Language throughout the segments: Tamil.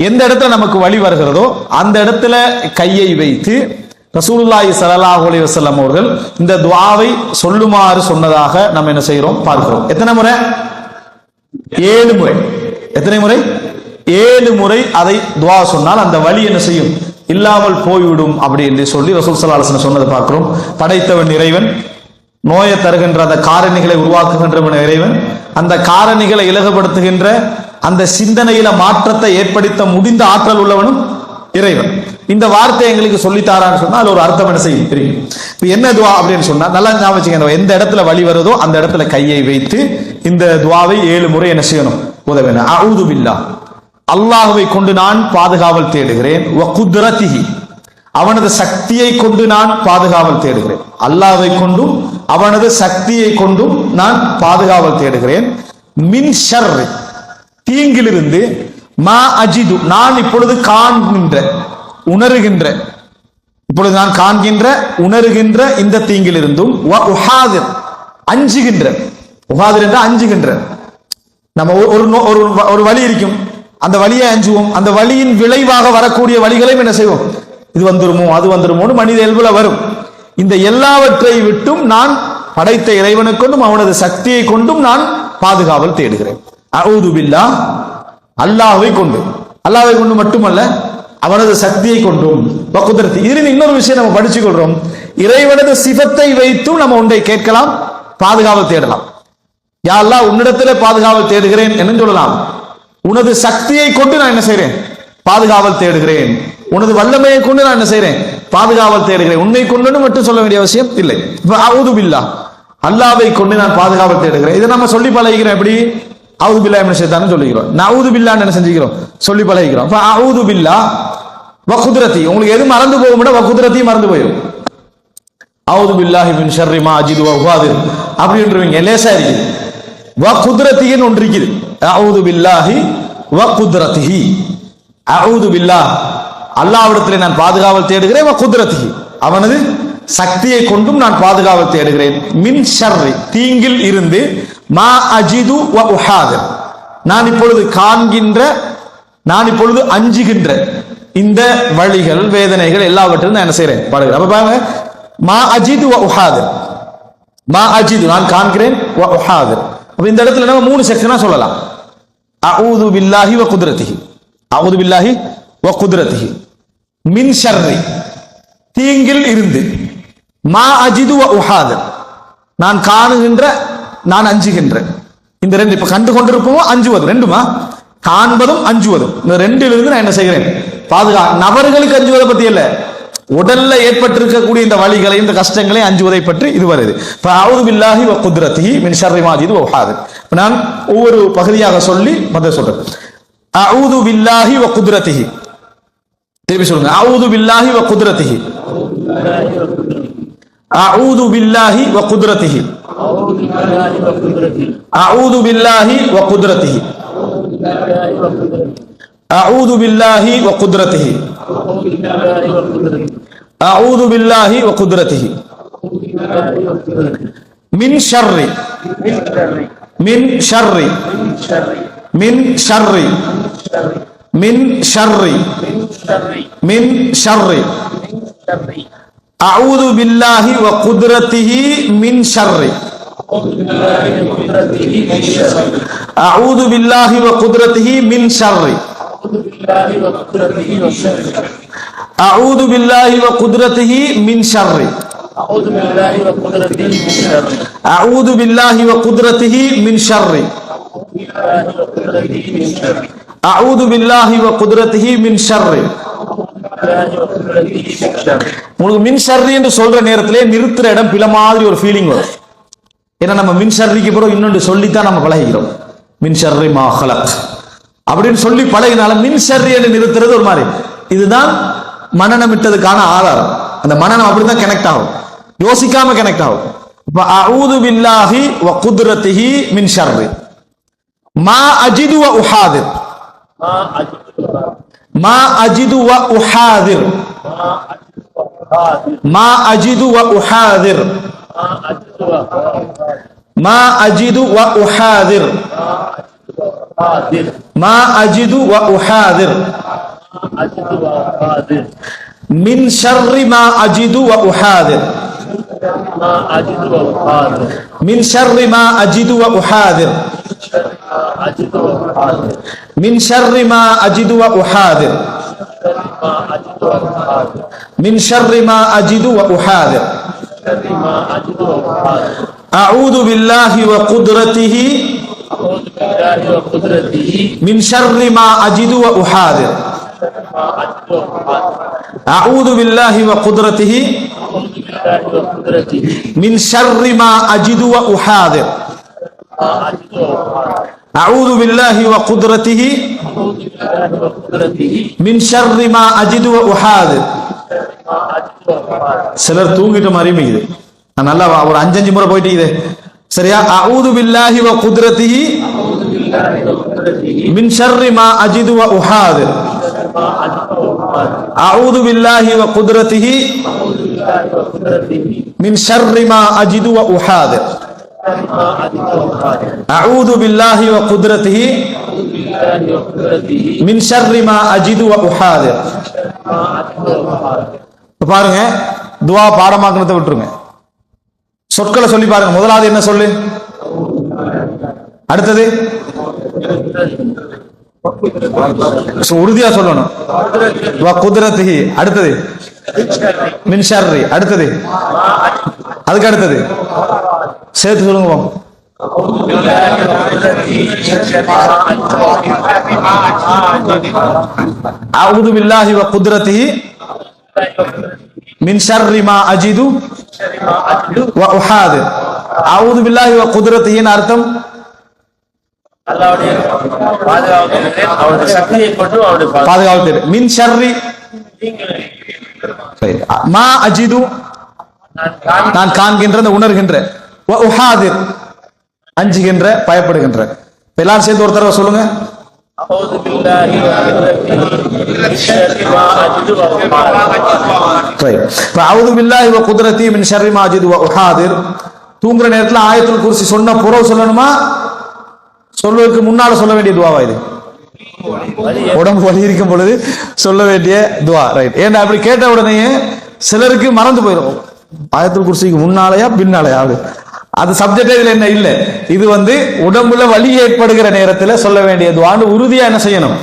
எந்த இடத்துல நமக்கு வழி வருகிறதோ அந்த இடத்துல கையை வைத்து ரசூலுல்லாஹி ஸல்லல்லாஹு அலைஹி வஸல்லம் அவர்கள் இந்த துஆவை சொல்லுமாறு சொன்னதாக நம்ம என்ன செய்கிறோம் பார்க்கிறோம். எத்தனை முறை? 7 முறை. எத்தனை முறை? 7 முறை அதை துஆ சொன்னால் அந்த வலி என்ன செய்யும்? இல்லாமல் போய்விடும் அப்படி என்று சொல்லி ரசூல் ஸல்லல்லாஹு அலைஹி வஸல்லம் சொன்னதை பார்க்கிறோம். படைத்தவன் இறைவன், நோயை தருகின்ற அந்த காரணிகளை உருவாக்குகின்றவன் இறைவன், அந்த காரணிகளை இலகுபடுத்துகின்ற அந்த சிந்தனையில மாற்றத்தை ஏற்படுத்த முடிந்த ஆற்றல் உள்ளவனும் இறைவன். இந்த வார்த்தை எங்களுக்கு சொல்லித்தாரான்னு சொன்னா அது ஒரு அர்த்தம் என்ன செய்யும் தெரியும். இப்ப என்ன துவா அப்படின்னு சொன்னா நல்லா ஞாபகம் வச்சுக்கங்க. எந்த இடத்துல வலி வருதோ அந்த இடத்துல கையை வைத்து இந்த துவாவை 7 முறை என்ன செய்யணும்? உதவ. அஊது பில்லாஹ், அல்லாஹ்வை கொண்டு நான் பாதுகாவல் தேடுகிறேன். வ குத்ரத்திஹி, அவனது சக்தியை கொண்டு நான் பாதுகாவல் தேடுகிறேன். அல்லாஹ்வை கொண்டும் அவனது சக்தியை கொண்டும் நான் பாதுகாவல் தேடுகிறேன். மின் ஷர்ரி, தீங்கிலிருந்து, மா அஜிது, நான் இப்பொழுது காண்கின்ற உணர்கின்ற, இப்பொழுது நான் காண்கின்ற உணர்கின்ற இந்த தீங்கிலிருந்தும், வ உஹாதிர், அஞ்சுகின்ற, உஹாதிர் என்ற அஞ்சுகின்ற. நம்ம ஒரு வலி இருக்கும், அந்த வலியை அஞ்சுவோம். அந்த வலியின் விளைவாக வரக்கூடிய வலிகளையும் என்ன செய்வோம்? இது வந்துருமோ அது வந்துருமோன்னு மனித இயல்புல வரும். இந்த எல்லாவற்றை விட்டும் நான் படைத்த இறைவனை கொண்டும் அவனது சக்தியை கொண்டும் நான் பாதுகாவல் தேடுகிறேன். அஊது பில்லாஹ், அல்லாஹ்வை கொண்டு, அல்லாஹ்வை கொண்டு மட்டுமல்ல அவனது சக்தியை கொண்டும், வகுதரத்தி. இதில் இன்னொரு விஷயம் நம்ம படிச்சுக் கொள்றோம். இறைவனது சிஃபத்தை வைத்தும் நம்ம ஒன்றை கேட்கலாம், பாதுகாவல் தேடலாம். யா அல்லாஹ், உன்னிடத்திலே பாதுகாவல் தேடுகிறேன் என்று சொல்லலாம். உனது சக்தியை கொண்டு நான் என்ன செய்றேன்? பாதுகாவல் தேடுகிறேன். உனது வல்லமையை கொண்டு நான் என்ன செய்றேன்? பாதுகாவல் தேடுகிறேன். உன்னை கொண்டு மட்டும் சொல்ல வேண்டிய அவசியம் இல்லை. அஊது பில்லாஹ், அல்லாஹ்வை கொண்டு நான் பாதுகாவல் தேடுகிறேன். இதை நம்ம சொல்லி பழகிக்கிறோம். எப்படி? அஊது பில்லாஹி மினஷ் ஷைத்தானின்னு சொல்லிக்கிறோம். நஊது பில்லாஹ் என்ன செஞ்சுக்கிறோம்? சொல்லி பழகிக்கிறோம். அஊது பில்லாஹ் வ குத்ரத்தி, உங்களுக்கு எது மறந்து போகும்னா வ குத்ரத்தி மறந்து போயிடும். அஊது பில்லாஹி மின் ஷர்ரி மா அஜிது வ உஹாதிர் அப்படின்றவங்க லேசா இருக்குது. வ குத்ரத்தின்னு ஒன்று இருக்குது. அஊது பில்லாஹி வ குத்ரத்திஹி, அஊது பில்லாஹ், அல்லாஹ்விடத்திலே நான் பாதுகாவல் தேடுகிறேன். வ குத்ரத்திஹி, அவனது சக்தியை கொண்டும் நான் பாதுகாவல் தேடுகிறேன். மின் ஷர்ரி, தீங்கில் இருந்து, மா அஜிது வ உஹாதிர், நான் இப்பொழுது காண்கின்ற, நான் இப்பொழுது அஞ்சுகின்ற இந்த வழிகள் வேதனைகள் எல்லாவற்றிலும் நான் என்ன செய்றேன்? பாடுகிறேன். அப்ப பாருங்க, மா அஜிது வ உஹாதிர், மா அஜிது நான் காண்கிறேன், வ உஹாதிர். அப்ப இந்த இடத்துல நம்ம 3 செக்ஷனா சொல்லலாம். அஊது பில்லாஹி வ குத்ரத்திஹி, அஊது பில்லாஹி வ குத்ரத்திஹி, மின் ஷர்ரி, தீங்கில் இருந்து, மா அஜிது வ உஹாதிர், நான் காணுகின்ற, நான் அஞ்சுகின்ற. இந்த 2 இப்ப கண்டு கொண்டிருப்போம், அஞ்சுவது ரெண்டுமா, காண்பதும் அஞ்சுவதும், இந்த 2லிருந்து நான் என்ன செய்கிறேன்? நபர்களுக்கு அஞ்சுவதை பத்தி இல்ல, உடல்ல ஏற்பட்டிருக்கக்கூடிய இந்த வலிகளை இந்த கஷ்டங்களை அஞ்சுவதை பற்றி இது வருது. அஊது பில்லாஹி வ குத்ரத்திஹி மின் ஷர்ரி மா அஜிது வ உஹாதிர். நான் ஒவ்வொரு பகுதியாக சொல்லி முதல்ல சொல்றேன். அஊது பில்லாஹி வ குத்ரத்திஹி, திருப்பி சொல்லுங்க. அஊது பில்லாஹி வ குத்ரத்திஹி, அஊது பில்லாஹி வ குத்ரத்திஹி, அஊது பில்லாஹி வ குத்ரத்திஹி, அஊது பில்லாஹி வ குத்ரத்திஹி, அஊது பில்லாஹி வ குத்ரத்திஹி, மின் ஷர்ரி, மின் ஷர்ரி, மின் ஷர்ரி, மின் ஷர்ரி, மின் ஷர்ரி, அஊது பில்லாஹி வ குத்ரத்திஹி மின் ஷர்ரி, அஊது பில்லாஹி வ குத்ரத்திஹி மின் ஷர்ரி, அஊது பில்லாஹி வ குத்ரத்திஹி மின் ஷர்ரி, அஊது பில்லாஹி வ குத்ரத்திஹி மின் ஷர்ரி, அஊது பில்லாஹி வ குத்ரத்திஹி மின் ஷர்ரி. உங்களுக்கு மின் ஷர்ரி என்று சொல்ற நேரத்திலே நிறுத்துற இடம் பில மாதிரி ஒரு ஃபீலிங் வரும். ஏன்னா நம்ம மின் ஷர்ரிக்கு பிறகு இன்னொன்று சொல்லித்தான் நம்ம பழகிறோம். மின் ஷர்ரி மா ஹலக் அப்படின்னு சொல்லி பழகினால மின் ஷர்ரி என்று நிறுத்துறது ஒரு மாதிரி, இதுதான் மனநமிட்டதுக்கான ஆதாரம். அந்த மனநம் அப்படிதான் கனெக்ட் ஆகும், யோசிக்காம கனெக்ட் ஆகும். அஊது பில்லாஹி வ குத்ரத்திஹி மின் ஷர்ரி மா அஜிது வ உஹாதிர், மா அஜிது வ உஹாதிர், மா அஜிது வ உஹாதிர், மா அஜிது வ உஹாதிர் மா அஜிது வ உஹாதிர் மின் ஷர்ரி மா அஜிது வ உஹாதிர் மின் ஷர்ரி மா அஜிது வ உஹாதிர் மின் ஷர்ரி மா அஜிது வ உஹாதிர் மின் ஷர்ரி மா அஜிது வ உஹாதிர் அஊது பில்லாஹி வ குத்ரத்திஹி மின் ஷர்ரி மா அஜிது வ உஹாதிர் அஊது பில்லாஹி வ குத்ரத்திஹி மின் ஷர்ரி மா அஜிது வ உஹாதிர் அஊது பில்லாஹி வ குத்ரத்திஹி மின் ஷர்ரி மா அஜிது வ உஹாதிர். சிலர் தூங்கிட்ட மாதிரி இருக்குது. நான் நல்லா ஒரு 5 முறை போயிட்டு சரியா? அஊது பில்லாஹி வ குத்ரத்திஹி மின் ஷர்ரி மா அஜிது வ உஹாதிர். அஊது பில்லாஹி வ குத்ரத்திஹி மின் ஷர்ரி மா அஜிது வ உஹாதிர். அஊது பில்லாஹி வ குத்ரத்திஹி மின் ஷர்ரி மா அஜிது வ உஹாதிர். பாருங்க, துவா பாடமாக்கணத்தை விட்டுருங்க, சொற்களை சொல்லி பாருங்க. முதலாவது என்ன சொல்லு? அடுத்தது உறுதியா சொல்லணும். குத்ரத்திஹி. அடுத்தது மின் ஷர்ரி. அடுத்தது அதுக்கு அடுத்தது சேர்த்து சொல்லுங்க. அஊது பில்லாஹி வ குத்ரத்திஹி மின் ஷர்ரி மா அஜிது வ உஹாதிர். அஊது பில்லாஹி வ குத்ரத்திஹின் அர்த்தம் பாதுகாப்பு. மின் ஷர்ரி மா அஜிது நான் காண்கின்ற, உணர்கின்ற, வ உஹாதிர் அஞ்சுகின்ற, பயப்படுகின்ற. எல்லாரும் சேர்ந்து ஒரு தடவை சொல்லுங்க. அஊது பில்லாஹி வ குத்ரத்திஹி மின் ஷர்ரி மா அஜிது வ உஹாதிர். தூங்குற நேரத்துல ஆயத்துல் குர்சி சொன்ன புறவு சொல்லணுமா, சொல்வதற்கு முன்னால சொல்ல வேண்டிய துவாவா இது? உடம்பு வலி இருக்கும் பொழுது சொல்ல வேண்டிய துவா. ரைட். ஏன்னா அப்படி கேட்ட உடனே சிலருக்கு மறந்து போயிடும், ஆயத்துல் குர்சிக்கு முன்னாலயா பின்னாலயா. அது சப்ஜெக்ட் இதுல என்ன இல்ல. இது உடம்புல வலி ஏற்படுகிற நேரத்தில் சொல்ல வேண்டிய துவான்னு உறுதியா என்ன செய்யணும்,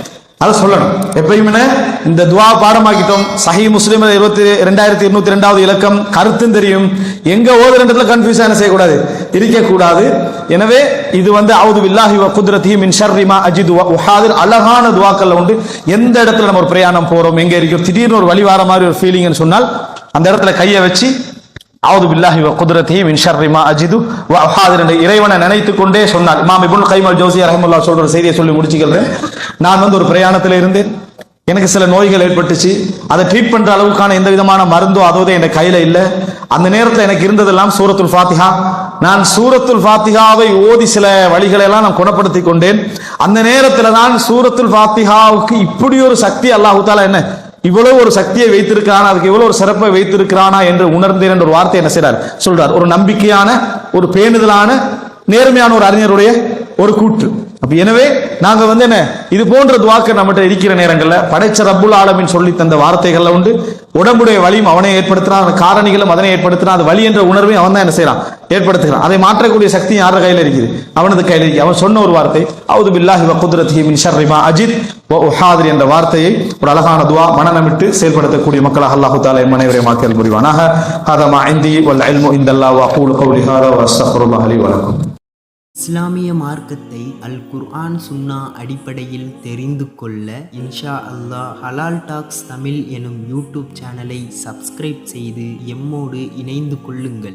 அதை சொல்லணும். எப்பயுமே இந்த துவா பாடமாக்கிட்டோம். சஹீஹ் முஸ்லிம் 2202வது இலக்கம். கருத்தும் தெரியும், எங்க ஓதுறதுல கன்ஃபியூஸ் என்ன செய்யக்கூடாது, இருக்கக்கூடாது. எனவே இது அஊது பில்லாஹி வ குத்ரத்திஹி மின் ஷர்ரி மா அஜிது வ உஹாதிர் அழகான துவாக்கள்ல உண்டு. எந்த இடத்துல நம்ம ஒரு பிரயாணம் போறோம், எங்க இருக்கோம், திடீர்னு ஒரு வழி வார மாதிரி ஒரு ஃபீலிங்னு சொன்னால் அந்த இடத்துல கையை வச்சு அஊது பில்லாஹி வ குத்ரத்திஹி மின் ஷர்ரி மா அஜிது வ உஹாதிர் என்ற இறைவனை நினைத்துக் கொண்டே சொன்னால். இமாம் இப்னுல் கய்யிம் அல் ஜௌஸிய்யா ரஹ்மத்துல்லாஹி சொல்ற ஒரு செய்தியை சொல்லி முடிச்சுக்கிறேன். நான் ஒரு பிரயாணத்தில் இருந்தேன், எனக்கு சில நோய்கள் ஏற்பட்டுச்சு. அதை ட்ரீட் பண்ற அளவுக்கான எந்த விதமான மருந்தோ அதோட என் கையில இல்ல. அந்த நேரத்தில் எனக்கு இருந்ததெல்லாம் சூரத்துல் ஃபாத்திஹா. நான் சூரத்துல் ஃபாத்திஹாவை ஓதி சில வழிகளை எல்லாம் நான் குணப்படுத்தி கொண்டேன். அந்த நேரத்தில் தான் சூரத்துல் ஃபாத்திஹாவுக்கு இப்படி ஒரு சக்தி அல்லாஹ் தஆலா என்ன இவ்வளவு ஒரு சக்தியை வைத்திருக்கிறானா, அதுக்கு இவ்வளவு ஒரு சிறப்பை வைத்திருக்கிறானா என்று உணர்ந்தேன் என்ற ஒரு வார்த்தை என்ன செய்றார் சொல்றார். ஒரு நம்பிக்கையான, ஒரு பேணுதலான, நேர்மையான ஒரு அறிஞருடைய ஒரு கூற்று. அப்ப எனவே நாங்க என்ன இது போன்ற துவாக்கள் நம்மகிட்ட இருக்கிற நேரங்கள்ல படைச்ச ரப்புல் ஆலமீன் சொல்லி தந்த வார்த்தைகள்ல உண்டு. உடம்புடைய வலியும் அவனை ஏற்படுத்துறான், அந்த காரணிகளும் அதனை ஏற்படுத்துறான், அது வலி என்ற உணர்வையும் அவன் தான் என்ன செய்யறான், ஏற்படுத்துகிறான். அதை மாற்றக்கூடிய சக்தி யார கையில இருக்குது, அவனது கையில இருக்கு. அவன் சொன்ன ஒரு வார்த்தை அஊது பில்லாஹி வ குத்ரத்திஹி மின் ஷர்ரி மா அஜித் வ உஹாதிர் என்ற வார்த்தையை ஒரு அழகான துவா மனநமிட்டு செயல்படுத்தக்கூடிய மக்களாக அல்லாஹ் தஆலா எம் அனைவரையும் ஆக்கியல் புரிவானாக. ஹதா மா இந்தி வல் இல்மு இந்தல்லாஹ் வ அகூலு கௌலி ஹாதா வ அஸ்தக்ஃபிருல்லாஹ் லி வ லக்கும். இஸ்லாமிய மார்க்கத்தை அல் குர்ஆன் சுன்னா அடிப்படையில் தெரிந்து கொள்ள இன்ஷா அல்லாஹ் ஹலால் டாக்ஸ் தமிழ் எனும் யூடியூப் சேனலை சப்ஸ்கிரைப் செய்து எம்மோடு இணைந்து கொள்ளுங்கள்.